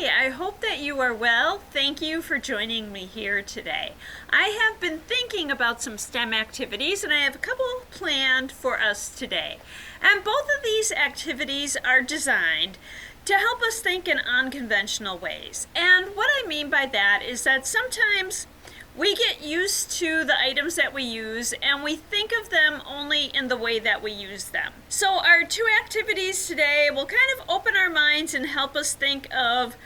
I hope that you are well. Thank you for joining me here today. I have been thinking about some STEM activities and I have a couple planned for us today. And both of these activities are designed to help us think in unconventional ways. And what I mean by that is that sometimes we get used to the items that we use and we think of them only in the way that we use them. So our two activities today will kind of open our minds and help us think of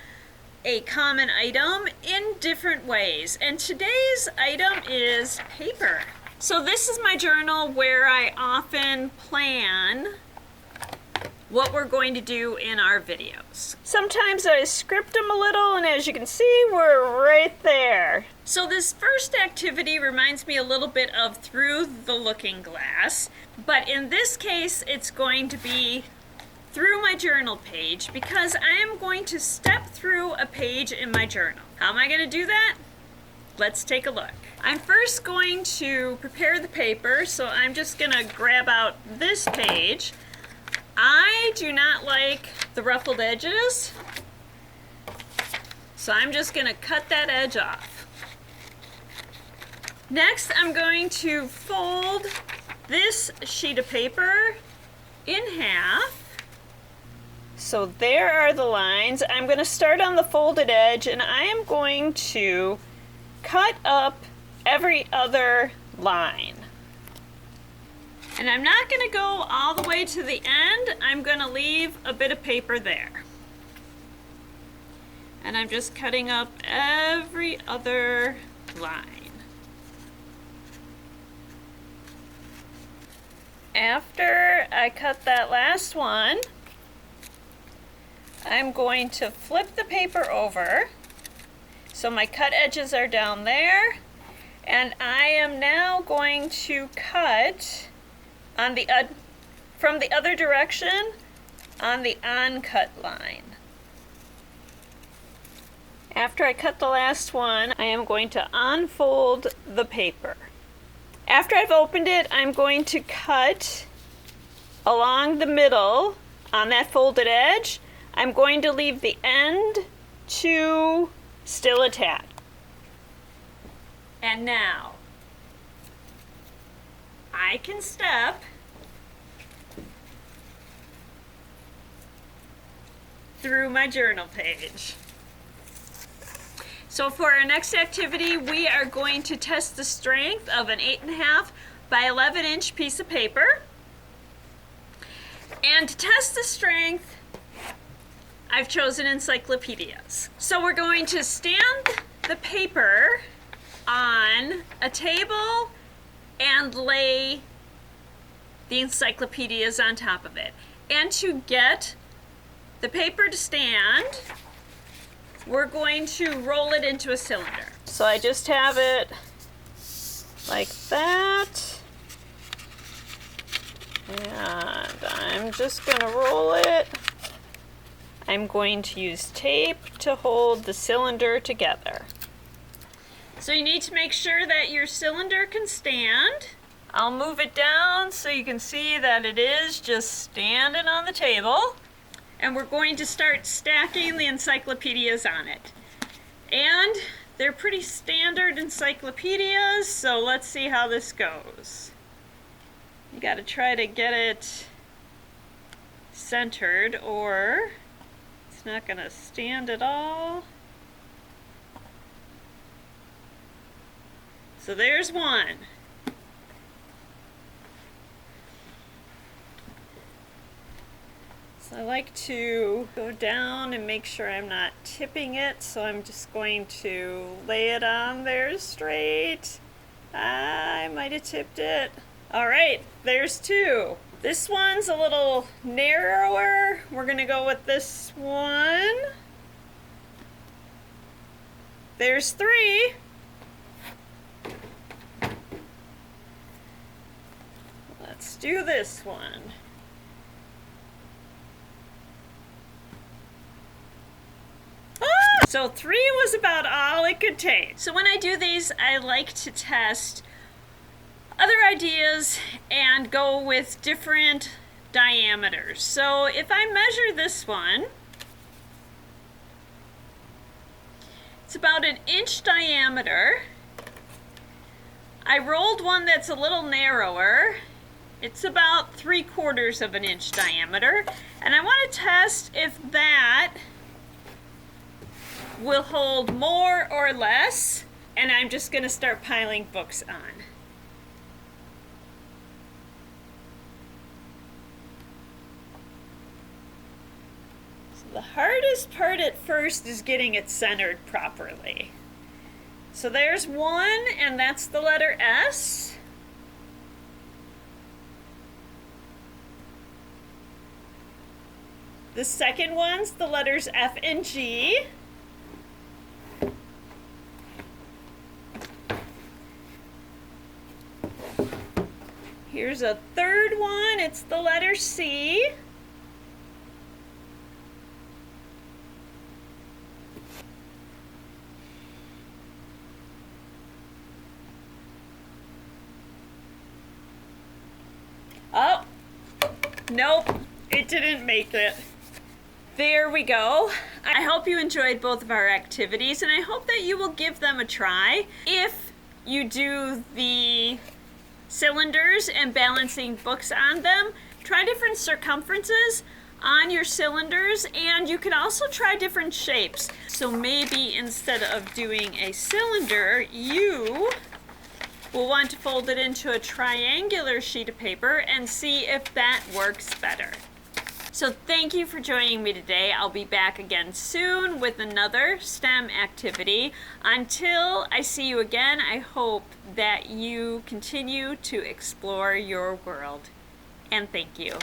a common item in different ways. And today's item is paper. So this is my journal where I often plan what we're going to do in our videos. Sometimes I script them a little, and as you can see, we're right there. So this first activity reminds me a little bit of Through the Looking Glass, but in this case, it's going to be through my journal page because I am going to step through a page in my journal. How am I going to do that? Let's take a look. I'm first going to prepare the paper, so I'm just going to grab out this page. I do not like the ruffled edges, so I'm just going to cut that edge off. Next, I'm going to fold this sheet of paper in half. So there are the lines. I'm going to start on the folded edge, and I am going to cut up every other line. And I'm not going to go all the way to the end. I'm going to leave a bit of paper there. And I'm just cutting up every other line. After I cut that last one, I'm going to flip the paper over. So my cut edges are down there. And I am now going to cut on the from the other direction on the uncut line. After I cut the last one, I am going to unfold the paper. After I've opened it, I'm going to cut along the middle on that folded edge. I'm going to leave the end to still attached. And now I can step through my journal page. So for our next activity, we are going to test the strength of an 8.5 by 11 inch piece of paper. And to test the strength, I've chosen encyclopedias. So we're going to stand the paper on a table and lay the encyclopedias on top of it. And to get the paper to stand, we're going to roll it into a cylinder. So I just have it like that. And I'm just going to roll it. I'm going to use tape to hold the cylinder together. So you need to make sure that your cylinder can stand. I'll move it down so you can see that it is just standing on the table. And we're going to start stacking the encyclopedias on it. And they're pretty standard encyclopedias, so let's see how this goes. You got to try to get it centered or it's not going to stand at all. So there's one. So I like to go down and make sure I'm not tipping it, so I'm just going to lay it on there straight. I might have tipped it. All right, there's two. This one's a little narrower. We're gonna go with this one. There's three. Let's do this one. So 3 was about all it could take. So when I do these, I like to test other ideas and go with different diameters. So if I measure this one, It's about an inch diameter. I rolled one that's a little narrower. It's about 3/4 of an inch diameter. And I want to test if that will hold more or less. And I'm just going to start piling books on. The hardest part at first is getting it centered properly. So there's one, and that's the letter S. The second one's the letters F and G. Here's a third one, it's the letter C. Oh, nope, it didn't make it. There we go. I hope you enjoyed both of our activities, and I hope that you will give them a try. If you do the cylinders and balancing books on them, try different circumferences on your cylinders, and you can also try different shapes. So maybe instead of doing a cylinder, you we'll want to fold it into a triangular sheet of paper and see if that works better. So thank you for joining me today. I'll be back again soon with another STEM activity. Until I see you again, I hope that you continue to explore your world. And thank you.